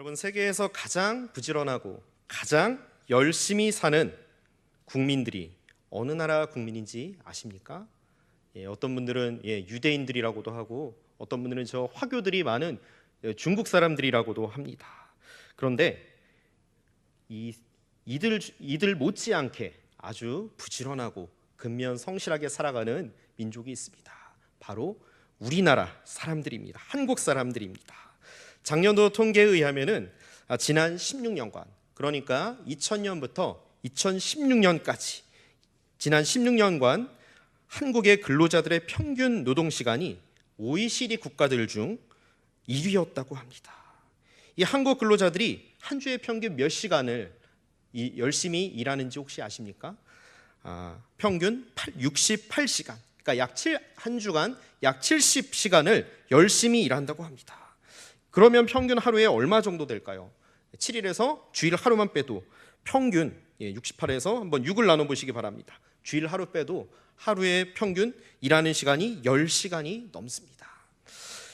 여러분, 세계에서 가장 부지런하고 가장 열심히 사는 국민들이 어느 나라 국민인지 아십니까? 어떤 분들은 유대인들이라고도 하고 어떤 분들은 저 화교들이 많은 중국 사람들이라고도 합니다. 그런데 이들 못지않게 아주 부지런하고 근면 성실하게 살아가는 민족이 있습니다. 바로 우리나라 사람들입니다. 한국 사람들입니다. 작년도 통계에 의하면은 지난 16년간, 그러니까 2000년부터 2016년까지 지난 16년간 한국의 근로자들의 평균 노동시간이 OECD 국가들 중 1위였다고 합니다. 이 한국 근로자들이 한 주에 평균 몇 시간을 열심히 일하는지 혹시 아십니까? 평균 68시간, 그러니까 한 주간 약 70시간을 열심히 일한다고 합니다. 그러면 평균 하루에 얼마 정도 될까요? 7일에서 주일 하루만 빼도 평균 68에서 한번 6을 나눠보시기 바랍니다. 주일 하루 빼도 하루에 평균 일하는 시간이 10시간이 넘습니다.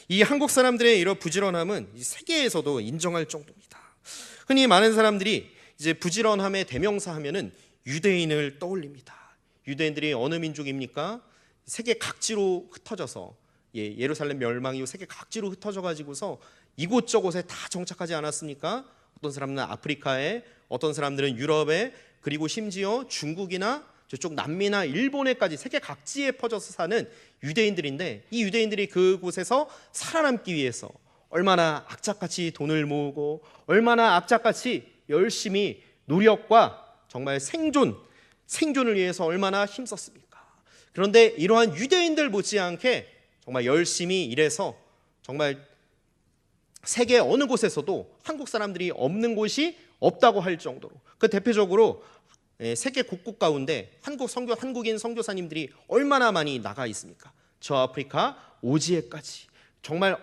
이 한국 사람들의 이런 부지런함은 세계에서도 인정할 정도입니다. 흔히 많은 사람들이 이제 부지런함의 대명사 하면은 유대인을 떠올립니다. 유대인들이 어느 민족입니까? 세계 각지로 흩어져서 예루살렘 멸망 이후 세계 각지로 흩어져 가지고서 이곳저곳에 다 정착하지 않았습니까? 어떤 사람들은 아프리카에, 어떤 사람들은 유럽에, 그리고 심지어 중국이나 저쪽 남미나 일본에까지 세계 각지에 퍼져서 사는 유대인들인데, 이 유대인들이 그곳에서 살아남기 위해서 얼마나 악착같이 돈을 모으고 얼마나 악착같이 열심히 노력과 정말 생존을 위해서 얼마나 힘썼습니까? 그런데 이러한 유대인들 못지않게 정말 열심히 일해서 정말 세계 어느 곳에서도 한국 사람들이 없는 곳이 없다고 할 정도로, 그 대표적으로 세계 곳곳 가운데 한국인 선교사님들이 얼마나 많이 나가 있습니까? 저 아프리카 오지에까지 정말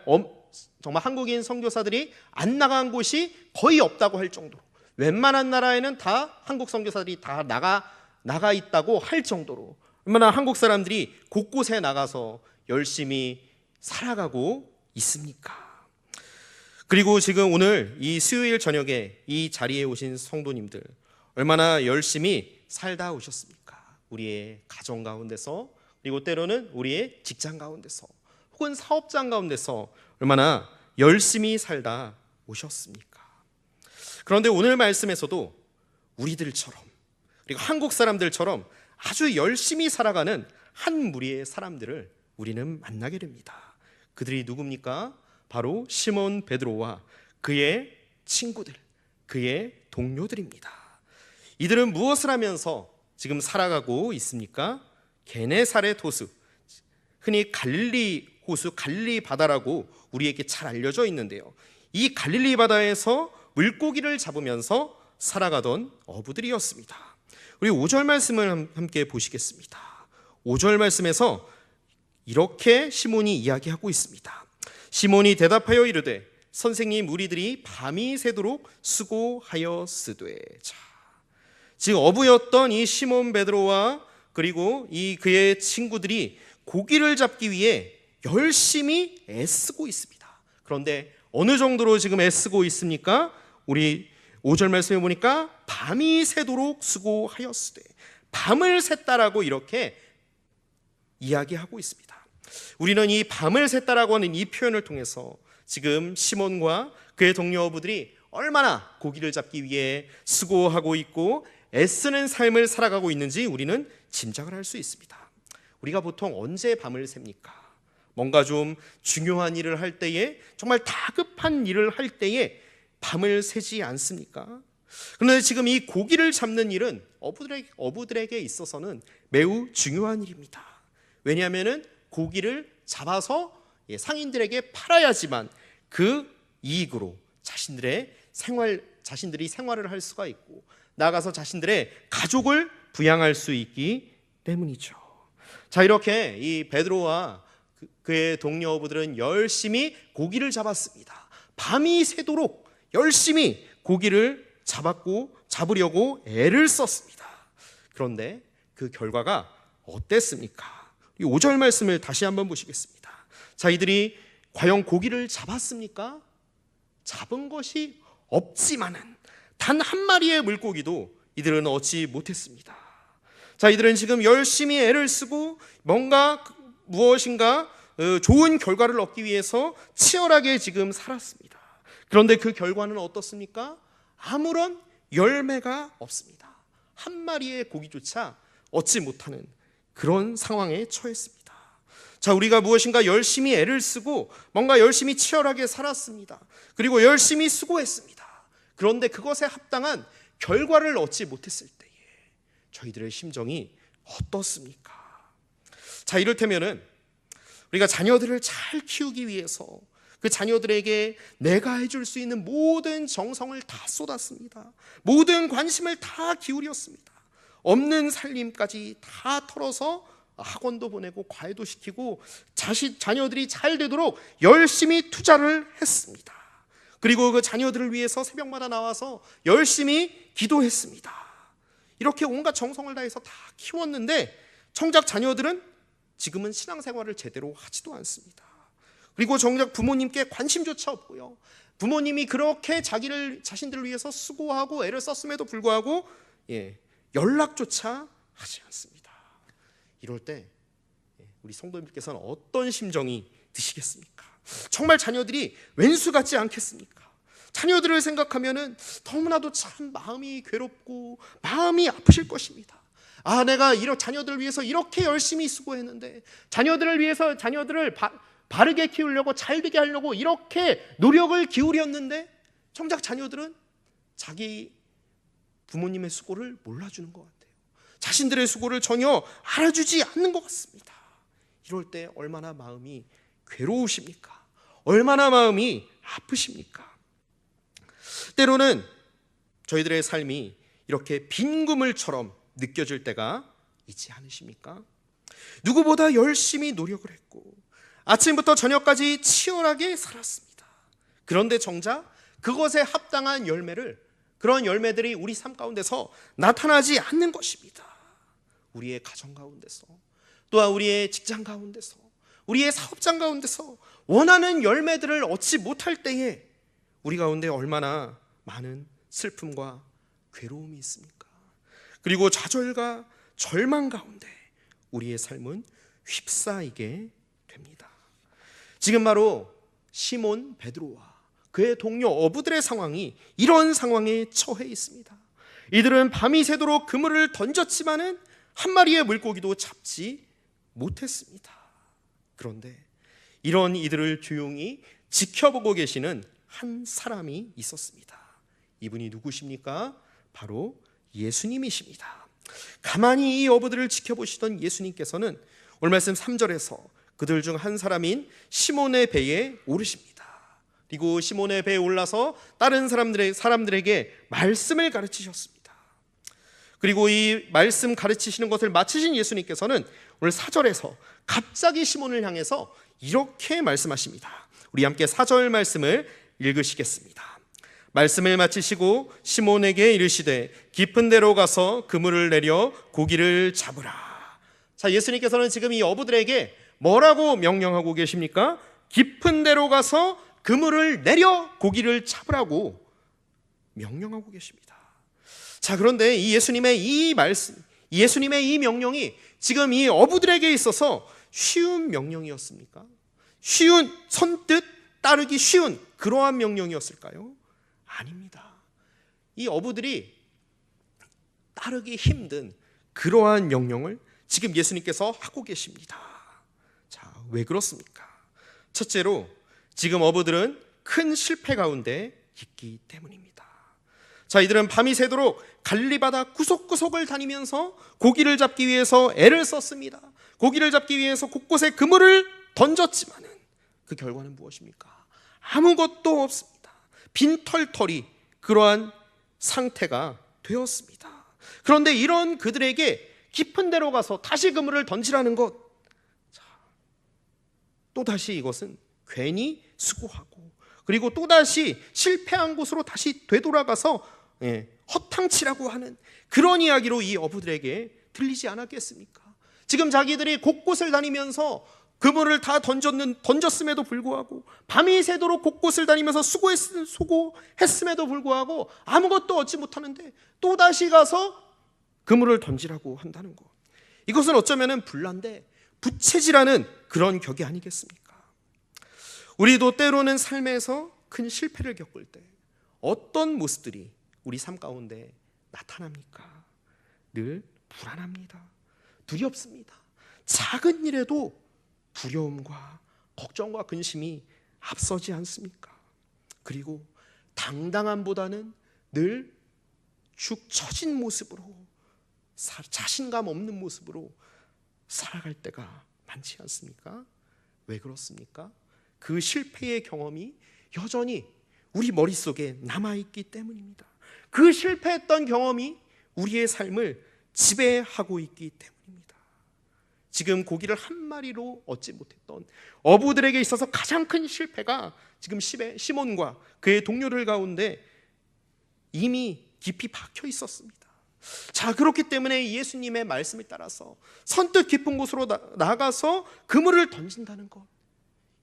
한국인 선교사들이 안 나간 곳이 거의 없다고 할 정도로, 웬만한 나라에는 다 한국 선교사들이 다 나가 있다고 할 정도로 얼마나 한국 사람들이 곳곳에 나가서 열심히 살아가고 있습니까? 그리고 지금 오늘 이 수요일 저녁에 이 자리에 오신 성도님들 얼마나 열심히 살다 오셨습니까? 우리의 가정 가운데서, 그리고 때로는 우리의 직장 가운데서, 혹은 사업장 가운데서 얼마나 열심히 살다 오셨습니까? 그런데 오늘 말씀에서도 우리들처럼, 그리고 한국 사람들처럼 아주 열심히 살아가는 한 무리의 사람들을 우리는 만나게 됩니다. 그들이 누굽니까? 바로 시몬 베드로와 그의 친구들, 그의 동료들입니다. 이들은 무엇을 하면서 지금 살아가고 있습니까? 게네사렛 호수, 흔히 갈릴리 호수, 갈릴리 바다라고 우리에게 잘 알려져 있는데요, 이 갈릴리 바다에서 물고기를 잡으면서 살아가던 어부들이었습니다. 우리 5절 말씀을 함께 보시겠습니다. 5절 말씀에서 이렇게 시몬이 이야기하고 있습니다. 시몬이 대답하여 이르되 선생님, 우리들이 밤이 새도록 수고하였으되. 지금 어부였던 이 시몬 베드로와 그리고 그의 친구들이 고기를 잡기 위해 열심히 애쓰고 있습니다. 그런데 어느 정도로 지금 애쓰고 있습니까? 우리 5절 말씀에 보니까 밤이 새도록 수고하였으되, 밤을 샜다라고 이렇게 이야기하고 있습니다. 우리는 이 밤을 샜다라고 하는 이 표현을 통해서 지금 시몬과 그의 동료 어부들이 얼마나 고기를 잡기 위해 수고하고 있고 애쓰는 삶을 살아가고 있는지 우리는 짐작을 할 수 있습니다. 우리가 보통 언제 밤을 셉니까? 뭔가 좀 중요한 일을 할 때에, 정말 다급한 일을 할 때에 밤을 새지 않습니까? 그런데 지금 이 고기를 잡는 일은 어부들에게 있어서는 매우 중요한 일입니다. 왜냐하면 고기를 잡아서 상인들에게 팔아야지만 그 이익으로 자신들이 생활을 할 수가 있고, 나아가서 자신들의 가족을 부양할 수 있기 때문이죠. 자, 이렇게 이 베드로와 그의 동료 어부들은 열심히 고기를 잡았습니다. 밤이 새도록 열심히 고기를 잡으려고 애를 썼습니다. 그런데 그 결과가 어땠습니까? 5절 말씀을 다시 한번 보시겠습니다. 자, 이들이 과연 고기를 잡았습니까? 잡은 것이 없지만은 단 한 마리의 물고기도 이들은 얻지 못했습니다. 자, 이들은 지금 열심히 애를 쓰고 무엇인가 좋은 결과를 얻기 위해서 치열하게 지금 살았습니다. 그런데 그 결과는 어떻습니까? 아무런 열매가 없습니다. 한 마리의 고기조차 얻지 못하는 그런 상황에 처했습니다. 자, 우리가 무엇인가 열심히 애를 쓰고 뭔가 열심히 치열하게 살았습니다. 그리고 열심히 수고했습니다. 그런데 그것에 합당한 결과를 얻지 못했을 때에 저희들의 심정이 어떻습니까? 자, 이를테면은 우리가 자녀들을 잘 키우기 위해서 그 자녀들에게 내가 해줄 수 있는 모든 정성을 다 쏟았습니다. 모든 관심을 다 기울였습니다. 없는 살림까지 다 털어서 학원도 보내고 과외도 시키고 자녀들이 잘 되도록 열심히 투자를 했습니다. 그리고 그 자녀들을 위해서 새벽마다 나와서 열심히 기도했습니다. 이렇게 온갖 정성을 다해서 다 키웠는데 정작 자녀들은 지금은 신앙생활을 제대로 하지도 않습니다. 그리고 정작 부모님께 관심조차 없고요. 부모님이 그렇게 자신들을 위해서 수고하고 애를 썼음에도 불구하고 연락조차 하지 않습니다. 이럴 때 우리 성도님께서는 어떤 심정이 드시겠습니까? 정말 자녀들이 왼수 같지 않겠습니까? 자녀들을 생각하면은 너무나도 참 마음이 괴롭고 마음이 아프실 것입니다. 내가 이런 자녀들을 위해서 이렇게 열심히 수고했는데, 자녀들을 위해서 자녀들을 바르게 키우려고 잘 되게 하려고 이렇게 노력을 기울였는데 정작 자녀들은 자기 부모님의 수고를 몰라주는 것 같아요. 자신들의 수고를 전혀 알아주지 않는 것 같습니다. 이럴 때 얼마나 마음이 괴로우십니까? 얼마나 마음이 아프십니까? 때로는 저희들의 삶이 이렇게 빈 그물처럼 느껴질 때가 있지 않으십니까? 누구보다 열심히 노력을 했고 아침부터 저녁까지 치열하게 살았습니다. 그런데 정작 그것에 합당한 그런 열매들이 우리 삶 가운데서 나타나지 않는 것입니다. 우리의 가정 가운데서, 또한 우리의 직장 가운데서, 우리의 사업장 가운데서 원하는 열매들을 얻지 못할 때에 우리 가운데 얼마나 많은 슬픔과 괴로움이 있습니까? 그리고 좌절과 절망 가운데 우리의 삶은 휩싸이게 됩니다. 지금 바로 시몬 베드로와 그의 동료 어부들의 상황이 이런 상황에 처해 있습니다. 이들은 밤이 새도록 그물을 던졌지만은 한 마리의 물고기도 잡지 못했습니다. 그런데 이런 이들을 조용히 지켜보고 계시는 한 사람이 있었습니다. 이분이 누구십니까? 바로 예수님이십니다. 가만히 이 어부들을 지켜보시던 예수님께서는 오늘 말씀 3절에서 그들 중 한 사람인 시몬의 배에 오르십니다. 그리고 시몬의 배에 올라서 다른 사람들에게 말씀을 가르치셨습니다. 그리고 이 말씀 가르치시는 것을 마치신 예수님께서는 오늘 4절에서 갑자기 시몬을 향해서 이렇게 말씀하십니다. 우리 함께 4절 말씀을 읽으시겠습니다. 말씀을 마치시고 시몬에게 이르시되 깊은 데로 가서 그물을 내려 고기를 잡으라. 자, 예수님께서는 지금 이 어부들에게 뭐라고 명령하고 계십니까? 깊은 데로 가서 그물을 내려 고기를 잡으라고 명령하고 계십니다. 자, 그런데 이 예수님의 이 말씀, 예수님의 이 명령이 지금 이 어부들에게 있어서 쉬운 명령이었습니까? 선뜻 따르기 쉬운 그러한 명령이었을까요? 아닙니다. 이 어부들이 따르기 힘든 그러한 명령을 지금 예수님께서 하고 계십니다. 자, 왜 그렇습니까? 첫째로 지금 어부들은 큰 실패 가운데 있기 때문입니다. 자, 이들은 밤이 새도록 갈리바다 구석구석을 다니면서 고기를 잡기 위해서 애를 썼습니다. 고기를 잡기 위해서 곳곳에 그물을 던졌지만은 그 결과는 무엇입니까? 아무것도 없습니다. 빈털터리 그러한 상태가 되었습니다. 그런데 이런 그들에게 깊은 데로 가서 다시 그물을 던지라는 것, 또다시 이것은 괜히 수고하고 그리고 또다시 실패한 곳으로 다시 되돌아가서 허탕치라고 하는 그런 이야기로 이 어부들에게 들리지 않았겠습니까? 지금 자기들이 곳곳을 다니면서 그물을 다 던졌음에도 불구하고 밤이 새도록 곳곳을 다니면서 수고했음에도 불구하고 아무것도 얻지 못하는데 또다시 가서 그물을 던지라고 한다는 것. 이것은 어쩌면 불난데 부채질하는 그런 격이 아니겠습니까? 우리도 때로는 삶에서 큰 실패를 겪을 때 어떤 모습들이 우리 삶 가운데 나타납니까? 늘 불안합니다. 두렵습니다. 작은 일에도 두려움과 걱정과 근심이 앞서지 않습니까? 그리고 당당함보다는 늘 축 처진 모습으로, 자신감 없는 모습으로 살아갈 때가 많지 않습니까? 왜 그렇습니까? 그 실패의 경험이 여전히 우리 머릿속에 남아있기 때문입니다. 그 실패했던 경험이 우리의 삶을 지배하고 있기 때문입니다. 지금 고기를 한 마리로 얻지 못했던 어부들에게 있어서 가장 큰 실패가 지금 시몬과 그의 동료들 가운데 이미 깊이 박혀 있었습니다. 자, 그렇기 때문에 예수님의 말씀을 따라서 선뜻 깊은 곳으로 나가서 그물을 던진다는 것,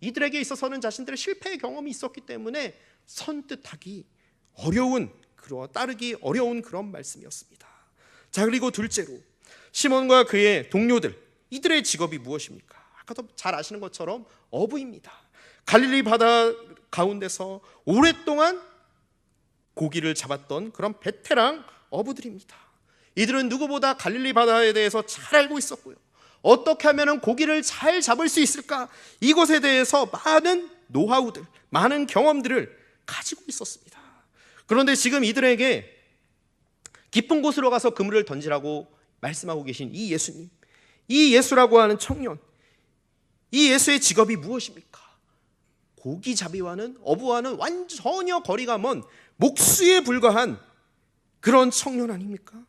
이들에게 있어서는 자신들의 실패의 경험이 있었기 때문에 선뜻하기 어려운, 따르기 어려운 그런 말씀이었습니다. 자, 그리고 둘째로 시몬과 그의 동료들, 이들의 직업이 무엇입니까? 아까도 잘 아시는 것처럼 어부입니다. 갈릴리 바다 가운데서 오랫동안 고기를 잡았던 그런 베테랑 어부들입니다. 이들은 누구보다 갈릴리 바다에 대해서 잘 알고 있었고요, 어떻게 하면 고기를 잘 잡을 수 있을까, 이것에 대해서 많은 노하우들, 많은 경험들을 가지고 있었습니다. 그런데 지금 이들에게 깊은 곳으로 가서 그물을 던지라고 말씀하고 계신 이 예수님, 이 예수라고 하는 청년, 이 예수의 직업이 무엇입니까? 고기잡이와는, 어부와는 전혀 거리가 먼 목수에 불과한 그런 청년 아닙니까?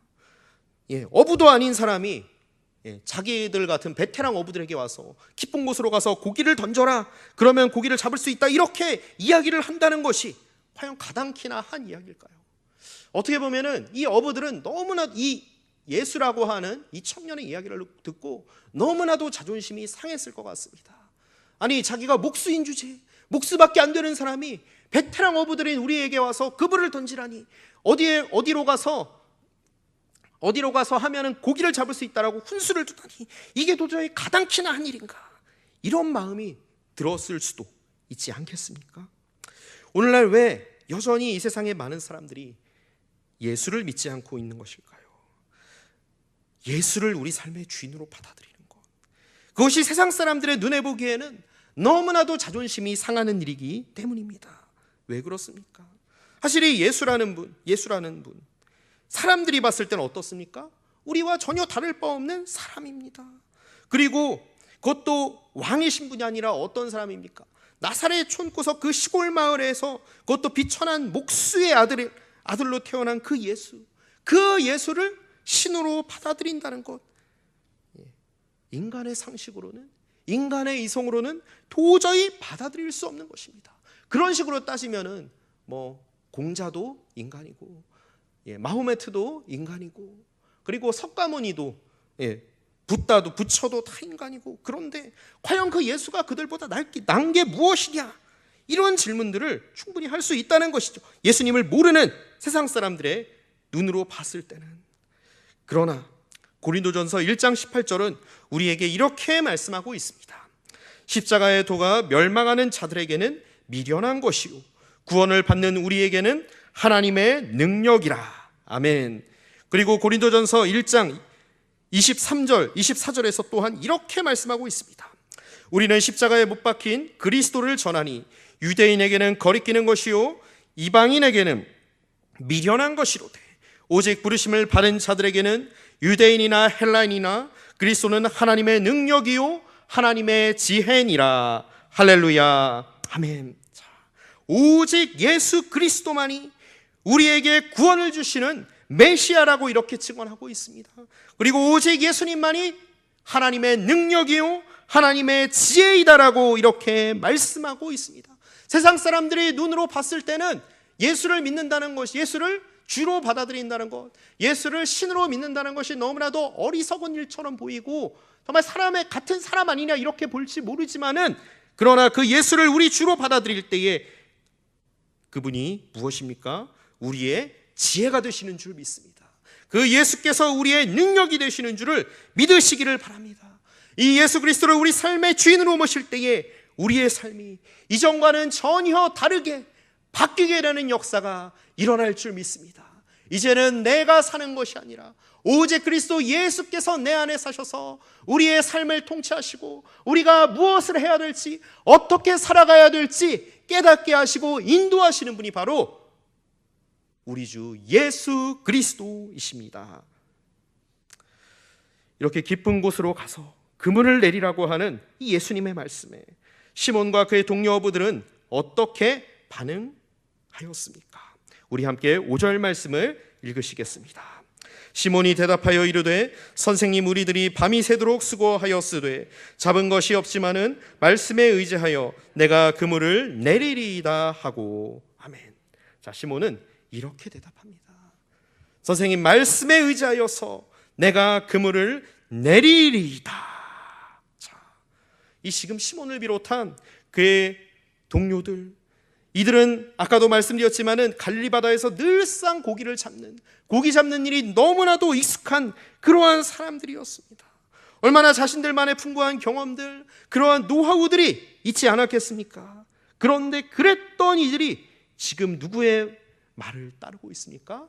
어부도 아닌 사람이 자기들 같은 베테랑 어부들에게 와서 깊은 곳으로 가서 고기를 던져라, 그러면 고기를 잡을 수 있다, 이렇게 이야기를 한다는 것이 과연 가당키나 한 이야기일까요? 어떻게 보면은 이 어부들은 너무나 이 예수라고 하는 이 청년의 이야기를 듣고 너무나도 자존심이 상했을 것 같습니다. 아니, 자기가 목수인 주제, 목수밖에 안 되는 사람이 베테랑 어부들인 우리에게 와서 그물을 던지라니, 어디로 가서 하면은 고기를 잡을 수 있다라고 훈수를 두다니, 이게 도저히 가당키나 한 일인가, 이런 마음이 들었을 수도 있지 않겠습니까? 오늘날 왜 여전히 이 세상에 많은 사람들이 예수를 믿지 않고 있는 것일까요? 예수를 우리 삶의 주인으로 받아들이는 것, 그것이 세상 사람들의 눈에 보기에는 너무나도 자존심이 상하는 일이기 때문입니다. 왜 그렇습니까? 사실 이 예수라는 분, 사람들이 봤을 때는 어떻습니까? 우리와 전혀 다를 바 없는 사람입니다. 그리고 그것도 왕이신 분이 아니라 어떤 사람입니까? 나사렛 촌구석 그 시골 마을에서, 그것도 비천한 목수의 아들로 태어난 그 예수를 신으로 받아들인다는 것, 인간의 상식으로는, 인간의 이성으로는 도저히 받아들일 수 없는 것입니다. 그런 식으로 따지면은 공자도 인간이고, 마호메트도 인간이고, 그리고 석가모니도, 붓다도, 부처도 다 인간이고, 그런데 과연 그 예수가 그들보다 난 게 무엇이냐, 이런 질문들을 충분히 할 수 있다는 것이죠. 예수님을 모르는 세상 사람들의 눈으로 봤을 때는. 그러나 고린도전서 1장 18절은 우리에게 이렇게 말씀하고 있습니다. 십자가의 도가 멸망하는 자들에게는 미련한 것이요 구원을 받는 우리에게는 하나님의 능력이라. 아멘. 그리고 고린도전서 1장 23절, 24절에서 또한 이렇게 말씀하고 있습니다. 우리는 십자가에 못 박힌 그리스도를 전하니 유대인에게는 거리끼는 것이요 이방인에게는 미련한 것이로되 오직 부르심을 받은 자들에게는 유대인이나 헬라인이나 그리스도는 하나님의 능력이요 하나님의 지혜니라. 할렐루야. 아멘. 자, 오직 예수 그리스도만이 우리에게 구원을 주시는 메시아라고 이렇게 증언하고 있습니다. 그리고 오직 예수님만이 하나님의 능력이요 하나님의 지혜이다라고 이렇게 말씀하고 있습니다. 세상 사람들이 눈으로 봤을 때는 예수를 믿는다는 것이, 예수를 주로 받아들인다는 것, 예수를 신으로 믿는다는 것이 너무나도 어리석은 일처럼 보이고 정말 사람의 같은 사람 아니냐 이렇게 볼지 모르지만은, 그러나 그 예수를 우리 주로 받아들일 때에 그분이 무엇입니까? 우리의 지혜가 되시는 줄 믿습니다. 그 예수께서 우리의 능력이 되시는 줄을 믿으시기를 바랍니다. 이 예수 그리스도를 우리 삶의 주인으로 모실 때에 우리의 삶이 이전과는 전혀 다르게 바뀌게 되는 역사가 일어날 줄 믿습니다. 이제는 내가 사는 것이 아니라 오직 그리스도 예수께서 내 안에 사셔서 우리의 삶을 통치하시고 우리가 무엇을 해야 될지, 어떻게 살아가야 될지 깨닫게 하시고 인도하시는 분이 바로 우리 주 예수 그리스도이십니다. 이렇게 깊은 곳으로 가서 그물을 내리라고 하는 이 예수님의 말씀에 시몬과 그의 동료 어부들은 어떻게 반응하였습니까? 우리 함께 5절 말씀을 읽으시겠습니다. 시몬이 대답하여 이르되 선생님, 우리들이 밤이 새도록 수고하였으되 잡은 것이 없지만은 말씀에 의지하여 내가 그물을 내리리이다 하고. 아멘. 자, 시몬은 이렇게 대답합니다. 선생님, 말씀에 의지하여서 내가 그물을 내리리이다. 자, 이 지금 시몬을 비롯한 그의 동료들, 이들은 아까도 말씀드렸지만은 갈릴리 바다에서 늘상 고기 잡는 일이 너무나도 익숙한 그러한 사람들이었습니다. 얼마나 자신들만의 풍부한 경험들, 그러한 노하우들이 있지 않았겠습니까? 그런데 그랬던 이들이 지금 누구의 말을 따르고 있습니까?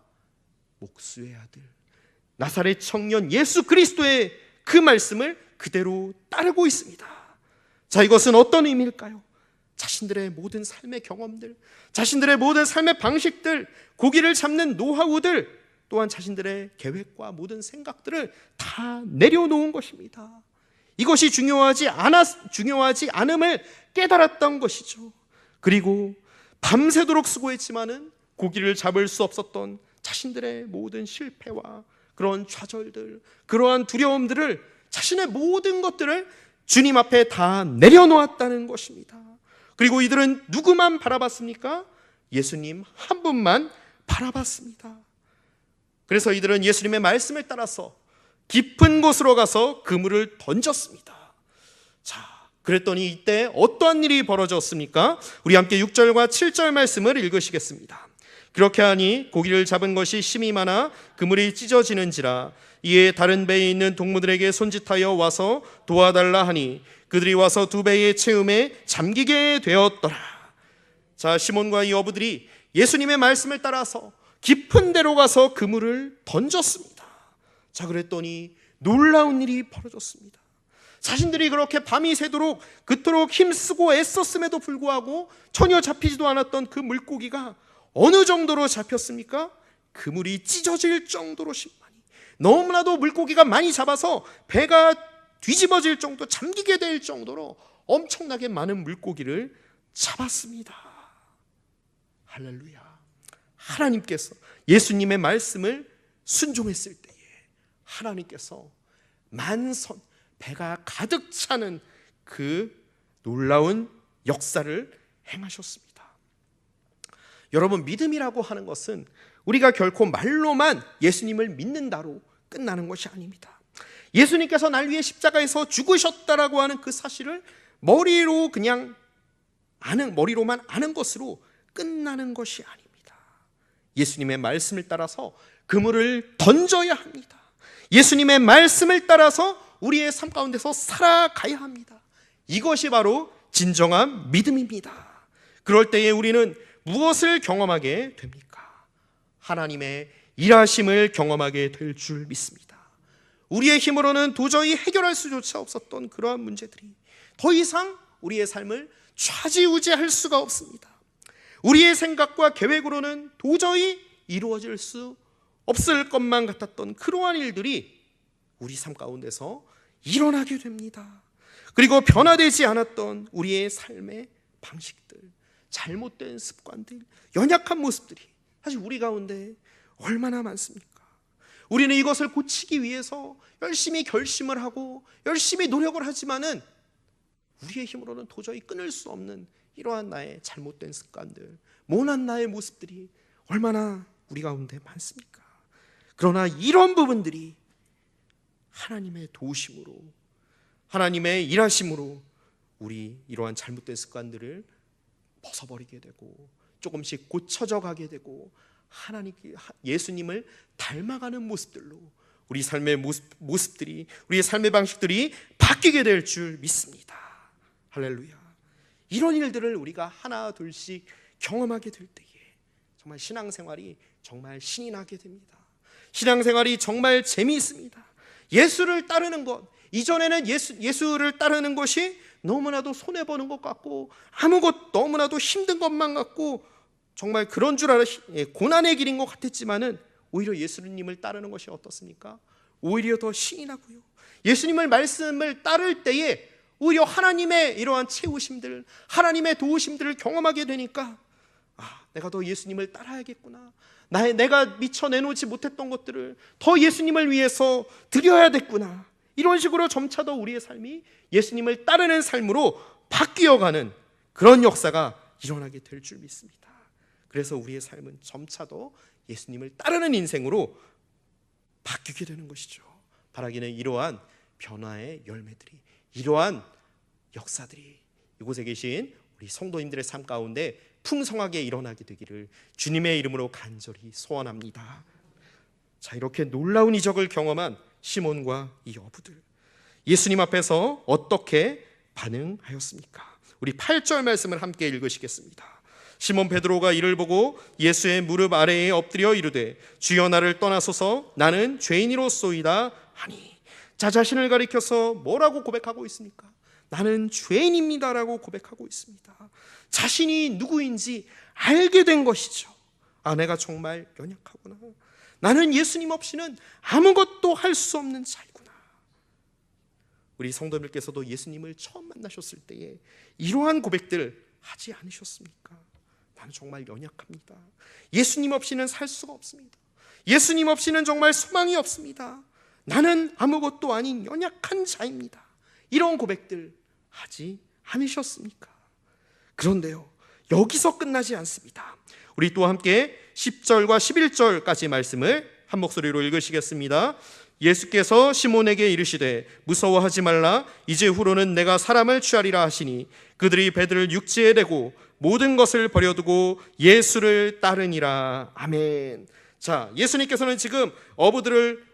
목수의 아들, 나사렛 청년 예수 그리스도의 그 말씀을 그대로 따르고 있습니다. 자, 이것은 어떤 의미일까요? 자신들의 모든 삶의 경험들, 자신들의 모든 삶의 방식들, 고기를 잡는 노하우들, 또한 자신들의 계획과 모든 생각들을 다 내려놓은 것입니다. 이것이 중요하지 않음을 깨달았던 것이죠. 그리고 밤새도록 수고했지만은 고기를 잡을 수 없었던 자신들의 모든 실패와 그런 좌절들, 그러한 두려움들을, 자신의 모든 것들을 주님 앞에 다 내려놓았다는 것입니다. 그리고 이들은 누구만 바라봤습니까? 예수님 한 분만 바라봤습니다. 그래서 이들은 예수님의 말씀을 따라서 깊은 곳으로 가서 그물을 던졌습니다. 자, 그랬더니 이때 어떠한 일이 벌어졌습니까? 우리 함께 6절과 7절 말씀을 읽으시겠습니다. 그렇게 하니 고기를 잡은 것이 심히 많아 그물이 찢어지는지라. 이에 다른 배에 있는 동무들에게 손짓하여 와서 도와달라 하니 그들이 와서 두 배의 채움에 잠기게 되었더라. 자, 시몬과 이 어부들이 예수님의 말씀을 따라서 깊은 데로 가서 그물을 던졌습니다. 자, 그랬더니 놀라운 일이 벌어졌습니다. 자신들이 그렇게 밤이 새도록 그토록 힘쓰고 애썼음에도 불구하고 전혀 잡히지도 않았던 그 물고기가 어느 정도로 잡혔습니까? 그물이 찢어질 정도로 심하니, 너무나도 물고기가 많이 잡아서 배가 뒤집어질 정도, 잠기게 될 정도로 엄청나게 많은 물고기를 잡았습니다. 할렐루야. 하나님께서 예수님의 말씀을 순종했을 때에 하나님께서 만선, 배가 가득 차는 그 놀라운 역사를 행하셨습니다. 여러분, 믿음이라고 하는 것은 우리가 결코 말로만 예수님을 믿는다로 끝나는 것이 아닙니다. 예수님께서 날 위해 십자가에서 죽으셨다라고 하는 그 사실을 머리로만 아는 것으로 끝나는 것이 아닙니다. 예수님의 말씀을 따라서 그물을 던져야 합니다. 예수님의 말씀을 따라서 우리의 삶 가운데서 살아가야 합니다. 이것이 바로 진정한 믿음입니다. 그럴 때에 우리는 무엇을 경험하게 됩니까? 하나님의 일하심을 경험하게 될 줄 믿습니다. 우리의 힘으로는 도저히 해결할 수조차 없었던 그러한 문제들이 더 이상 우리의 삶을 좌지우지할 수가 없습니다. 우리의 생각과 계획으로는 도저히 이루어질 수 없을 것만 같았던 그러한 일들이 우리 삶 가운데서 일어나게 됩니다. 그리고 변화되지 않았던 우리의 삶의 방식들, 잘못된 습관들, 연약한 모습들이 사실 우리 가운데 얼마나 많습니까? 우리는 이것을 고치기 위해서 열심히 결심을 하고 열심히 노력을 하지만은 우리의 힘으로는 도저히 끊을 수 없는 이러한 나의 잘못된 습관들, 모난 나의 모습들이 얼마나 우리 가운데 많습니까? 그러나 이런 부분들이 하나님의 도우심으로, 하나님의 일하심으로 우리 이러한 잘못된 습관들을 벗어버리게 되고 조금씩 고쳐져 가게 되고 예수님을 닮아가는 모습들로 우리 삶의 모습들이, 우리의 삶의 방식들이 바뀌게 될 줄 믿습니다. 할렐루야. 이런 일들을 우리가 하나 둘씩 경험하게 될 때에 정말 신앙생활이 정말 신이 나게 됩니다. 신앙생활이 정말 재미있습니다. 예수를 따르는 것, 이전에는 예수를 따르는 것이 너무나도 손해보는 것 같고 너무나도 힘든 것만 같고 정말 그런 줄 고난의 길인 것 같았지만은 오히려 예수님을 따르는 것이 어떻습니까? 오히려 더 신이 나고요. 예수님의 말씀을 따를 때에 오히려 하나님의 이러한 채우심들, 하나님의 도우심들을 경험하게 되니까 내가 더 예수님을 따라야겠구나, 내가 미처 내놓지 못했던 것들을 더 예수님을 위해서 드려야겠구나, 이런 식으로 점차 더 우리의 삶이 예수님을 따르는 삶으로 바뀌어가는 그런 역사가 일어나게 될 줄 믿습니다. 그래서 우리의 삶은 점차 더 예수님을 따르는 인생으로 바뀌게 되는 것이죠. 바라기는 이러한 변화의 열매들이, 이러한 역사들이 이곳에 계신 우리 성도님들의 삶 가운데 풍성하게 일어나게 되기를 주님의 이름으로 간절히 소원합니다. 자, 이렇게 놀라운 이적을 경험한 시몬과 이 어부들, 예수님 앞에서 어떻게 반응하였습니까? 우리 8절 말씀을 함께 읽으시겠습니다. 시몬 베드로가 이를 보고 예수의 무릎 아래에 엎드려 이르되 주여 나를 떠나소서 나는 죄인이로소이다 하니. 자, 자신을 가리켜서 뭐라고 고백하고 있습니까? 나는 죄인입니다라고 고백하고 있습니다. 자신이 누구인지 알게 된 것이죠. 내가 정말 연약하구나, 나는 예수님 없이는 아무것도 할 수 없는 자이구나. 우리 성도님께서도 예수님을 처음 만나셨을 때에 이러한 고백들 하지 않으셨습니까? 나는 정말 연약합니다. 예수님 없이는 살 수가 없습니다. 예수님 없이는 정말 소망이 없습니다. 나는 아무것도 아닌 연약한 자입니다. 이런 고백들 하지 않으셨습니까? 그런데요, 여기서 끝나지 않습니다. 우리 또 함께 10절과 11절까지 말씀을 한 목소리로 읽으시겠습니다. 예수께서 시몬에게 이르시되 무서워하지 말라, 이제 후로는 내가 사람을 취하리라 하시니 그들이 배들을 육지에 대고 모든 것을 버려두고 예수를 따르니라. 아멘. 자, 예수님께서는 지금 어부들을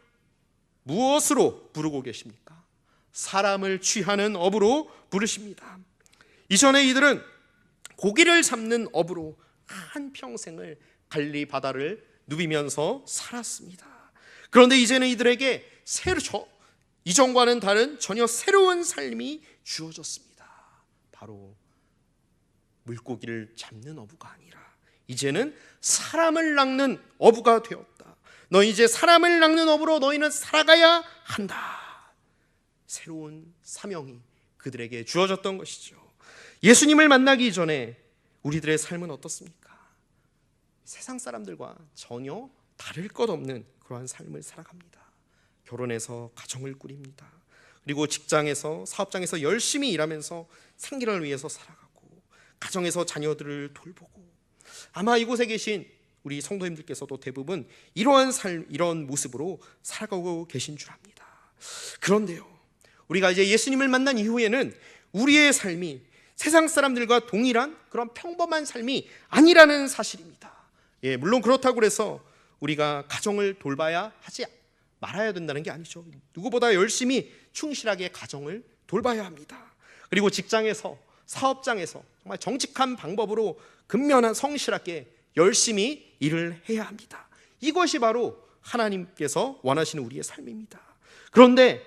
무엇으로 부르고 계십니까? 사람을 취하는 어부로 부르십니다. 이전에 이들은 고기를 잡는 어부로 한평생을 갈리 바다를 누비면서 살았습니다. 그런데 이제는 이들에게 이전과는 다른 전혀 새로운 삶이 주어졌습니다. 바로 물고기를 잡는 어부가 아니라 이제는 사람을 낚는 어부가 되었다. 너 이제 사람을 낚는 어부로 너희는 살아가야 한다. 새로운 사명이 그들에게 주어졌던 것이죠. 예수님을 만나기 전에 우리들의 삶은 어떻습니까? 세상 사람들과 전혀 다를 것 없는 그러한 삶을 살아갑니다. 결혼해서 가정을 꾸립니다. 그리고 직장에서, 사업장에서 열심히 일하면서 생계를 위해서 살아가고, 가정에서 자녀들을 돌보고, 아마 이곳에 계신 우리 성도님들께서도 대부분 이러한 삶, 이런 모습으로 살아가고 계신 줄 압니다. 그런데요, 우리가 이제 예수님을 만난 이후에는 우리의 삶이 세상 사람들과 동일한 그런 평범한 삶이 아니라는 사실입니다. 물론 그렇다고 해서 우리가 가정을 돌봐야 하지 말아야 된다는 게 아니죠. 누구보다 열심히 충실하게 가정을 돌봐야 합니다. 그리고 직장에서, 사업장에서 정말 정직한 방법으로 근면한 성실하게 열심히 일을 해야 합니다. 이것이 바로 하나님께서 원하시는 우리의 삶입니다. 그런데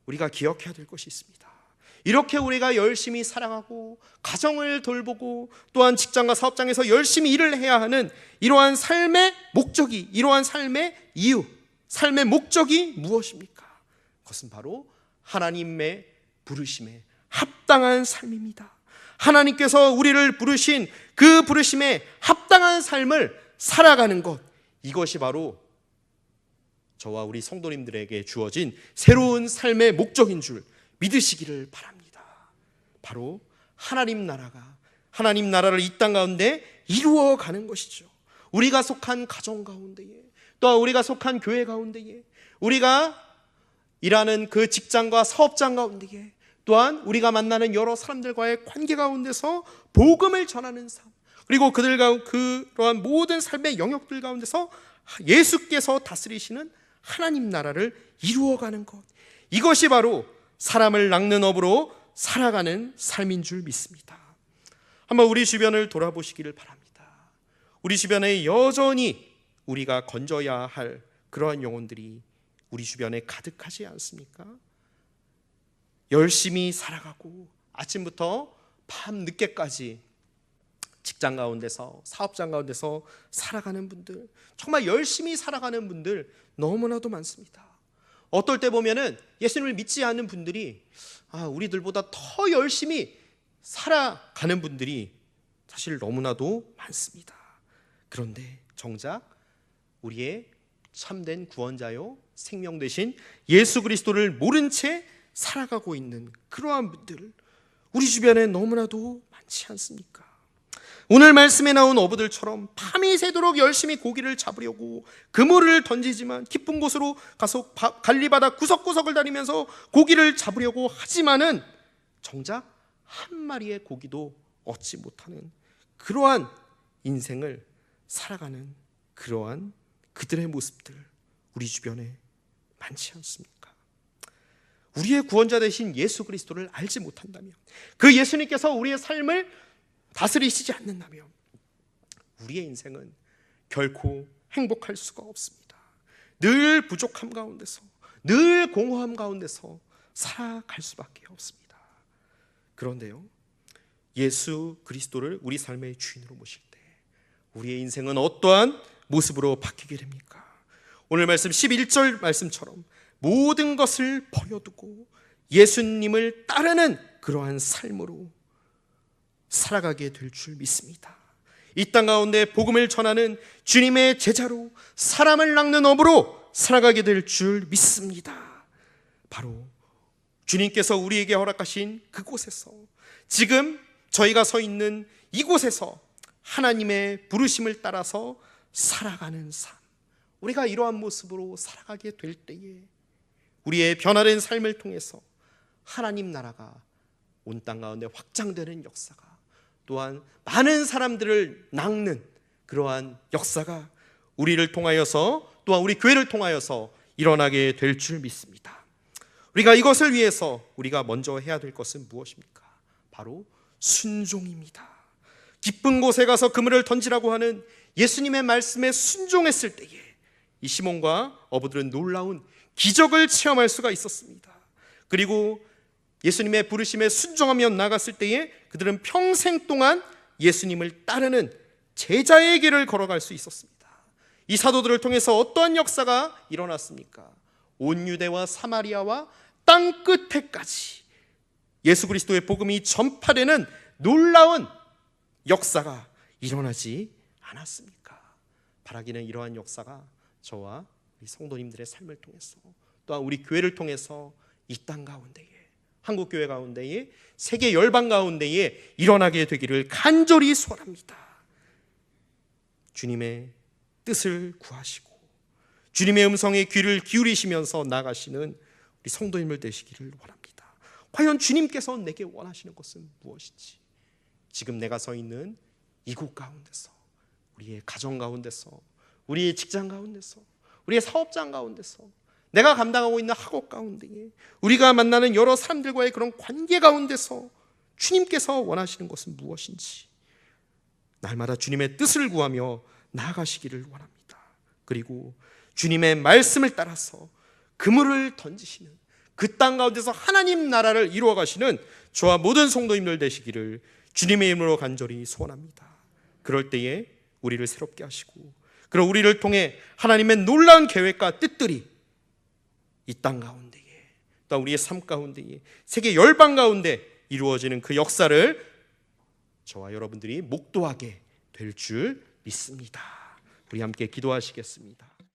우리가 기억해야 될 것이 있습니다. 이렇게 우리가 열심히 살아가고 가정을 돌보고 또한 직장과 사업장에서 열심히 일을 해야 하는 이러한 삶의 목적이, 이러한 삶의 이유, 삶의 목적이 무엇입니까? 그것은 바로 하나님의 부르심에 합당한 삶입니다. 하나님께서 우리를 부르신 그 부르심에 합당한 삶을 살아가는 것, 이것이 바로 저와 우리 성도님들에게 주어진 새로운 삶의 목적인 줄 믿으시기를 바랍니다. 바로 하나님 나라를 이 땅 가운데 이루어가는 것이죠. 우리가 속한 가정 가운데에, 또한 우리가 속한 교회 가운데에, 우리가 일하는 그 직장과 사업장 가운데에, 또한 우리가 만나는 여러 사람들과의 관계 가운데서 복음을 전하는 삶, 그리고 그들과 그러한 모든 삶의 영역들 가운데서 예수께서 다스리시는 하나님 나라를 이루어가는 것, 이것이 바로 사람을 낚는 업으로 살아가는 삶인 줄 믿습니다. 한번 우리 주변을 돌아보시기를 바랍니다. 우리 주변에 여전히 우리가 건져야 할 그러한 영혼들이 우리 주변에 가득하지 않습니까? 열심히 살아가고 아침부터 밤 늦게까지 직장 가운데서, 사업장 가운데서 살아가는 분들, 정말 열심히 살아가는 분들 너무나도 많습니다. 어떨 때 보면은 예수님을 믿지 않는 분들이 우리들보다 더 열심히 살아가는 분들이 사실 너무나도 많습니다. 그런데 정작 우리의 참된 구원자요 생명 되신 예수 그리스도를 모른 채 살아가고 있는 그러한 분들, 우리 주변에 너무나도 많지 않습니까? 오늘 말씀에 나온 어부들처럼 밤이 새도록 열심히 고기를 잡으려고 그물을 던지지만, 깊은 곳으로 가서 갈리바다 구석구석을 다니면서 고기를 잡으려고 하지만은 정작 한 마리의 고기도 얻지 못하는 그러한 인생을 살아가는 그러한 그들의 모습들 우리 주변에 많지 않습니까? 우리의 구원자 되신 예수 그리스도를 알지 못한다면, 그 예수님께서 우리의 삶을 다스리시지 않는다면 우리의 인생은 결코 행복할 수가 없습니다. 늘 부족함 가운데서, 늘 공허함 가운데서 살아갈 수밖에 없습니다. 그런데요, 예수 그리스도를 우리 삶의 주인으로 모실 때 우리의 인생은 어떠한 모습으로 바뀌게 됩니까? 오늘 말씀 11절 말씀처럼 모든 것을 버려두고 예수님을 따르는 그러한 삶으로 살아가게 될 줄 믿습니다. 이 땅 가운데 복음을 전하는 주님의 제자로, 사람을 낚는 업으로 살아가게 될 줄 믿습니다. 바로 주님께서 우리에게 허락하신 그곳에서, 지금 저희가 서 있는 이곳에서 하나님의 부르심을 따라서 살아가는 삶, 우리가 이러한 모습으로 살아가게 될 때에 우리의 변화된 삶을 통해서 하나님 나라가 온 땅 가운데 확장되는 역사가, 또한 많은 사람들을 낚는 그러한 역사가 우리를 통하여서, 또한 우리 교회를 통하여서 일어나게 될 줄 믿습니다. 우리가 이것을 위해서 우리가 먼저 해야 될 것은 무엇입니까? 바로 순종입니다. 깊은 곳에 가서 그물을 던지라고 하는 예수님의 말씀에 순종했을 때에 이 시몬과 어부들은 놀라운 기적을 체험할 수가 있었습니다. 그리고 예수님의 부르심에 순종하며 나갔을 때에 그들은 평생 동안 예수님을 따르는 제자의 길을 걸어갈 수 있었습니다. 이 사도들을 통해서 어떠한 역사가 일어났습니까? 온 유대와 사마리아와 땅 끝에까지 예수 그리스도의 복음이 전파되는 놀라운 역사가 일어나지 않았습니까? 바라기는 이러한 역사가 저와 우리 성도님들의 삶을 통해서, 또한 우리 교회를 통해서 이 땅 가운데에, 한국교회 가운데에, 세계 열방 가운데에 일어나게 되기를 간절히 소원합니다. 주님의 뜻을 구하시고 주님의 음성에 귀를 기울이시면서 나가시는 우리 성도님들 되시기를 원합니다. 과연 주님께서 내게 원하시는 것은 무엇인지, 지금 내가 서 있는 이곳 가운데서, 우리의 가정 가운데서, 우리의 직장 가운데서, 우리의 사업장 가운데서, 내가 감당하고 있는 학업 가운데에, 우리가 만나는 여러 사람들과의 그런 관계 가운데서 주님께서 원하시는 것은 무엇인지 날마다 주님의 뜻을 구하며 나아가시기를 원합니다. 그리고 주님의 말씀을 따라서 그물을 던지시는, 그 땅 가운데서 하나님 나라를 이루어 가시는 저와 모든 성도님들 되시기를 주님의 이름으로 간절히 소원합니다. 그럴 때에 우리를 새롭게 하시고, 그리고 우리를 통해 하나님의 놀라운 계획과 뜻들이 이 땅 가운데에, 또 우리의 삶 가운데에, 세계 열방 가운데 이루어지는 그 역사를 저와 여러분들이 목도하게 될 줄 믿습니다. 우리 함께 기도하시겠습니다.